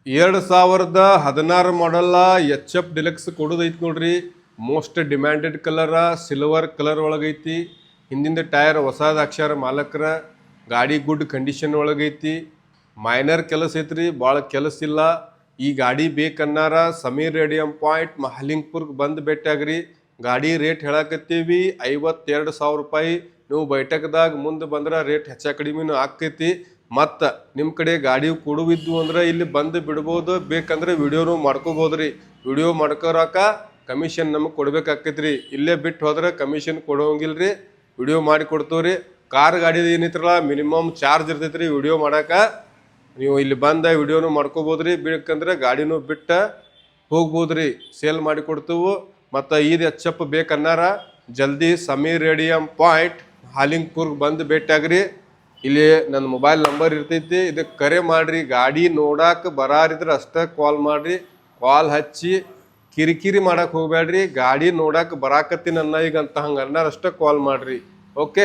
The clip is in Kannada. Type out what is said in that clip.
2016 ಮಾಡಲ್ಲ ಎಚ್ ಎಫ್ ಡಿಲಕ್ಸ್ ಕೊಡೋದೈತಿ ನೋಡ್ರಿ. ಮೋಸ್ಟ್ ಡಿಮ್ಯಾಂಡೆಡ್ ಕಲರ ಸಿಲ್ವರ್ ಕಲರ್ ಒಳಗೈತಿ. ಹಿಂದಿಂದ ಟೈರ್ ಹೊಸದ ಅಕ್ಷರ ಮಾಲಕರ. ಗಾಡಿ ಗುಡ್ ಕಂಡೀಷನ್ ಒಳಗೈತಿ. ಮೈನರ್ ಕೆಲಸ ಐತ್ರಿ, ಭಾಳ ಕೆಲಸ ಇಲ್ಲ. ಈ ಗಾಡಿ ಬೇಕನ್ನಾರ ಸಮೀರ್ ರೇಡಿಯಂ ಪಾಯಿಂಟ್ ಮಹಾಲಿಂಗ್ಪುರ್ಗೆ ಬಂದು ಭೇಟಿಯಾಗ್ರಿ. ಗಾಡಿ ರೇಟ್ ಹೇಳಕತ್ತೀವಿ 52,000 ರೂಪಾಯಿ. ನೀವು ಬೈಟಕ್ದಾಗ ಮುಂದೆ ಬಂದ್ರೆ ರೇಟ್ ಹೆಚ್ಚ ಕಡಿಮೆನೂ ಆಕೈತಿ. ಮತ್ತು ನಿಮ್ಮ ಕಡೆ ಗಾಡಿ ಕೊಡುವಿದ್ದು ಅಂದ್ರೆ ಇಲ್ಲಿ ಬಂದು ಬಿಡ್ಬೋದು. ಬೇಕಂದ್ರೆ ವಿಡಿಯೋನು ಮಾಡ್ಕೋಬೋದ್ರಿ. ವಿಡಿಯೋ ಮಾಡ್ಕೊರಾಕ ಕಮಿಷನ್ ನಮಗೆ ಕೊಡ್ಬೇಕಾಕೈತ್ರಿ. ಇಲ್ಲೇ ಬಿಟ್ಟು ಹೋದ್ರೆ ಕಮಿಷನ್ ಕೊಡೋಂಗಿಲ್ರಿ. ವಿಡಿಯೋ ಮಾಡಿ ಕೊಡ್ತೀವ್ರಿ. ಕಾರ್ ಗಾಡಿದು ಏನೈತ್ರಲ್ಲ ಮಿನಿಮಮ್ ಚಾರ್ಜ್ ಇರ್ತೈತ್ರಿ ವಿಡಿಯೋ ಮಾಡೋಕೆ. ನೀವು ಇಲ್ಲಿ ಬಂದ ವಿಡಿಯೋನು ಮಾಡ್ಕೋಬೋದ್ರಿ. ಬೇಕಂದ್ರೆ ಗಾಡಿನೂ ಬಿಟ್ಟು ಹೋಗ್ಬೋದ್ರಿ. ಸೇಲ್ ಮಾಡಿ ಕೊಡ್ತೀವಿ. ಮತ್ತು ಇದು ಎಚ್ ಎಫ್ ಬೇಕನ್ನಾರ ಜಲ್ದಿ ಸಮೀರ್ ರೇಡಿಯಂ ಪಾಯಿಂಟ್ ಹಾಲಿಂಗ್ಪುರ್ಗೆ ಬಂದು ಭೇಟಿಯಾಗ್ರಿ. ಇಲ್ಲಿ ನನ್ನ ಮೊಬೈಲ್ ನಂಬರ್ ಇರ್ತೈತಿ, ಇದಕ್ಕೆ ಕರೆ ಮಾಡಿರಿ. ಗಾಡಿ ನೋಡಕ್ಕೆ ಬರಾರಿದ್ರೆ ಅಷ್ಟೇ ಕಾಲ್ ಮಾಡಿರಿ. ಕಾಲ್ ಹಚ್ಚಿ ಕಿರಿಕಿರಿ ಮಾಡಕ್ಕೆ ಹೋಗ್ಬೇಡ್ರಿ. ಗಾಡಿ ನೋಡಕ್ಕೆ ಬರಾಕತ್ತೀನಿ ನನ್ನ ಈಗ ಅಂತ ಹಂಗೆ ಅನ್ನಾರ ಅಷ್ಟೇ ಕಾಲ್ ಮಾಡಿರಿ. ಓಕೆ.